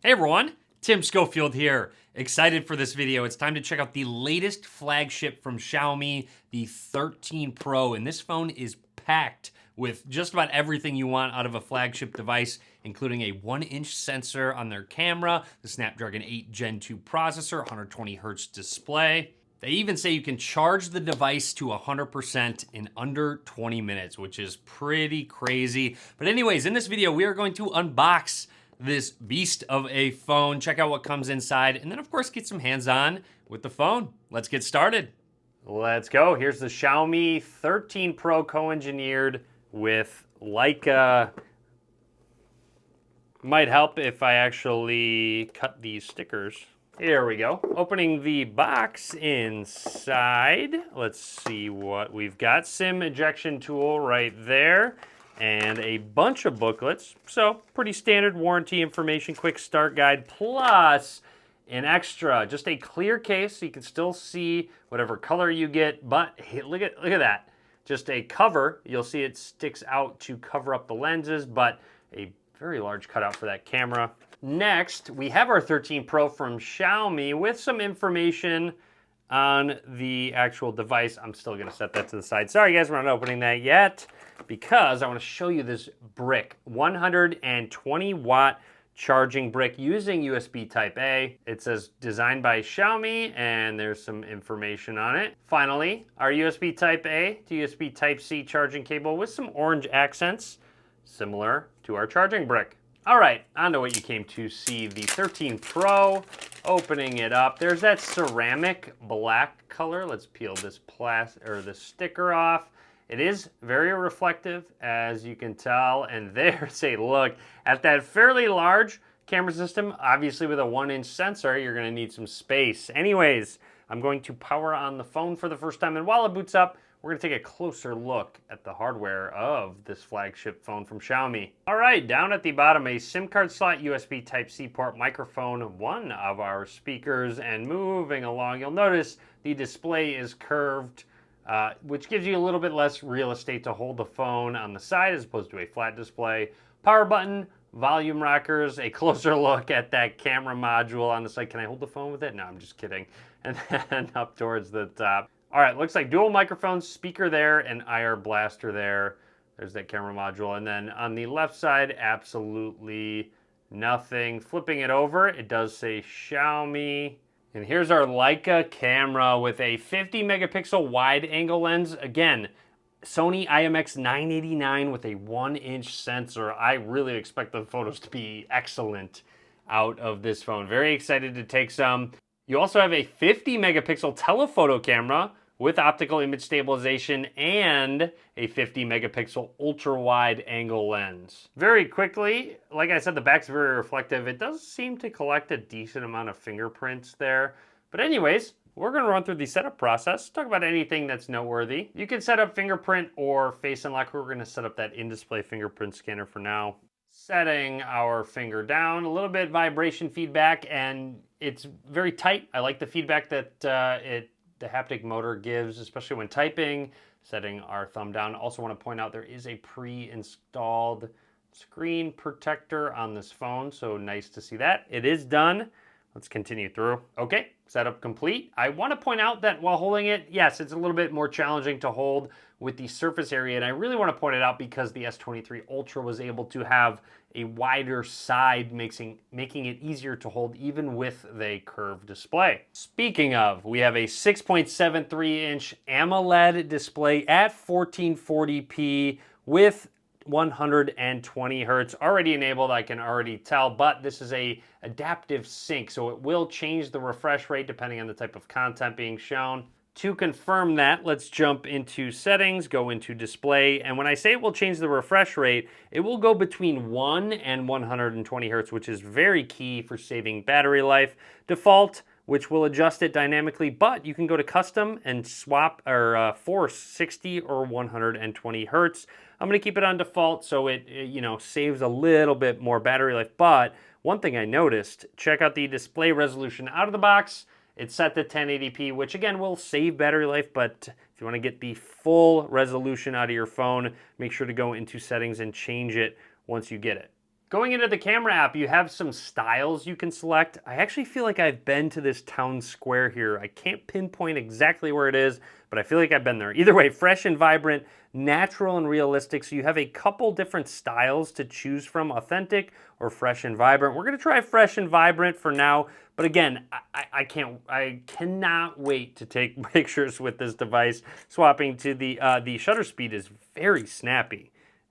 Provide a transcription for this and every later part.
Hey everyone, Tim Schofield here. Excited for this video. It's time to check out the latest flagship from Xiaomi, the 13 Pro. And this phone is packed with just about everything you want out of a flagship device, including a 1-inch sensor on their camera, the Snapdragon 8 Gen 2 processor, 120 hertz display. They even say you can charge the device to 100% in under 20 minutes, which is pretty crazy. But anyways, in this video, we are going to unbox this beast of a phone, check out what comes inside, and then of course get some hands-on with the phone. Let's get started. Let's go. Here's the Xiaomi 13 Pro co-engineered with Leica. Might help if I actually cut these stickers. Here we go. Opening the box inside. Let's see what we've got. SIM ejection tool right there. And a bunch of booklets. So pretty standard warranty information, quick start guide, plus an extra, just a clear case so you can still see whatever color you get. But hey, look at that. Just a cover. You'll see it sticks out to cover up the lenses, but a very large cutout for that camera. Next, we have our 13 Pro from Xiaomi with some information on the actual device. I'm still gonna set that to the side. Sorry guys, we're not opening that yet because I wanna show you this brick. 120 watt charging brick using USB Type A. It says designed by Xiaomi and there's some information on it. Finally, our USB Type A to USB Type C charging cable with some orange accents, similar to our charging brick. All right, on to what you came to see, the 13 Pro. Opening it up, there's that ceramic black color. Let's peel this this sticker off. It is very reflective, as you can tell, and there's a look at that fairly large camera system. Obviously, with a 1-inch sensor, you're gonna need some space. Anyways, I'm going to power on the phone for the first time, and while it boots up, we're gonna take a closer look at the hardware of this flagship phone from Xiaomi. All right, down at the bottom, a SIM card slot, USB Type-C port, microphone, one of our speakers, and moving along, you'll notice the display is curved, which gives you a little bit less real estate to hold the phone on the side as opposed to a flat display. Power button, volume rockers, a closer look at that camera module on the side. Can I hold the phone with it? No, I'm just kidding. And then up towards the top. All right, looks like dual microphones, speaker there, and IR blaster there. There's that camera module. And then on the left side, absolutely nothing. Flipping it over, it does say Xiaomi. And here's our Leica camera with a 50 megapixel wide angle lens. Again, Sony IMX989 with a 1-inch sensor. I really expect the photos to be excellent out of this phone. Very excited to take some. You also have a 50 megapixel telephoto camera with optical image stabilization and a 50 megapixel ultra wide angle lens. Very quickly, like I said, the back's very reflective. It does seem to collect a decent amount of fingerprints there. But anyways, we're gonna run through the setup process, talk about anything that's noteworthy. You can set up fingerprint or face unlock. We're gonna set up that in-display fingerprint scanner for now. Setting our finger down, a little bit vibration feedback, and it's very tight. I like the feedback that the haptic motor gives, especially when typing. Setting our thumb down. Also want to point out there is a pre-installed screen protector on this phone, so nice to see that. It is done. Let's continue through. Okay, setup complete. I want to point out that while holding it, yes, it's a little bit more challenging to hold with the surface area, and I really want to point it out because the S23 Ultra was able to have a wider side, making it easier to hold even with the curved display. Speaking of, we have a 6.73-inch AMOLED display at 1440p with 120 hertz already enabled, I can already tell, but this is a adaptive sync, so it will change the refresh rate depending on the type of content being shown. To confirm that, let's jump into settings, go into display, and when I say it will change the refresh rate, it will go between 1 and 120 hertz, which is very key for saving battery life. Default, which will adjust it dynamically, but you can go to custom and swap or force 60 or 120 hertz. I'm gonna keep it on default so it saves a little bit more battery life, but one thing I noticed, check out the display resolution out of the box. It's set to 1080p, which again will save battery life, but if you want to get the full resolution out of your phone, make sure to go into settings and change it once you get it. Going into the camera app, you have some styles you can select. I actually feel like I've been to this town square here. I can't pinpoint exactly where it is, but I feel like I've been there. Either way, fresh and vibrant, natural and realistic. So you have a couple different styles to choose from, authentic or fresh and vibrant. We're gonna try fresh and vibrant for now, but again, I cannot wait to take pictures with this device. Swapping to the shutter speed is very snappy.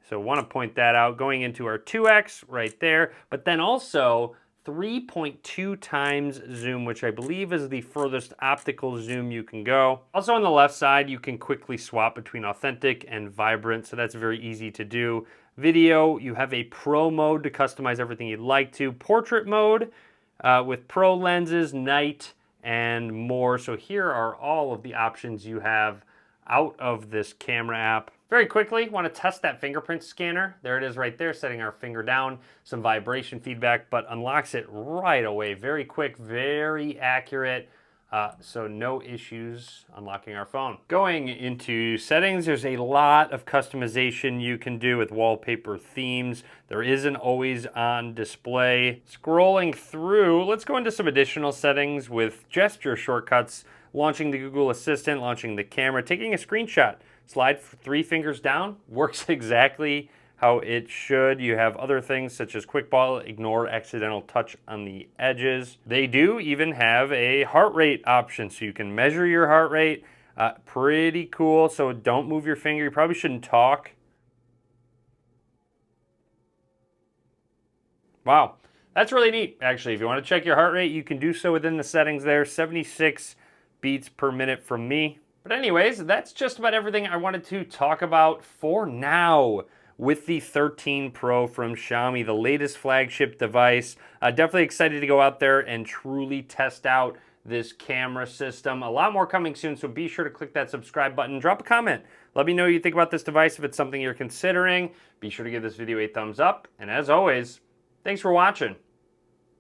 So want to point that out. Going into our 2x right there, but then also 3.2 times zoom, which I believe is the furthest optical zoom you can go. Also on the left side, you can quickly swap between authentic and vibrant, so that's very easy to do. Video, you have a pro mode to customize everything you'd like to. Portrait mode with pro lenses, night, and more. So here are all of the options you have out of this camera app. Very quickly, want to test that fingerprint scanner. There it is right there, setting our finger down, some vibration feedback, but unlocks it right away. Very quick, very accurate, so no issues unlocking our phone. Going into settings, there's a lot of customization you can do with wallpaper themes. There is an always on display. Scrolling through, let's go into some additional settings with gesture shortcuts, launching the Google Assistant, launching the camera, taking a screenshot. Slide 3 fingers down, works exactly how it should. You have other things such as quick ball, ignore accidental touch on the edges. They do even have a heart rate option, so you can measure your heart rate. Pretty cool, so don't move your finger. You probably shouldn't talk. Wow, that's really neat, actually. If you want to check your heart rate, you can do so within the settings there. 76 beats per minute from me. But anyways, that's just about everything I wanted to talk about for now with the 13 Pro from Xiaomi, the latest flagship device. Definitely excited to go out there and truly test out this camera system. A lot more coming soon, so be sure to click that subscribe button. Drop a comment. Let me know what you think about this device. If it's something you're considering, be sure to give this video a thumbs up. And as always, thanks for watching.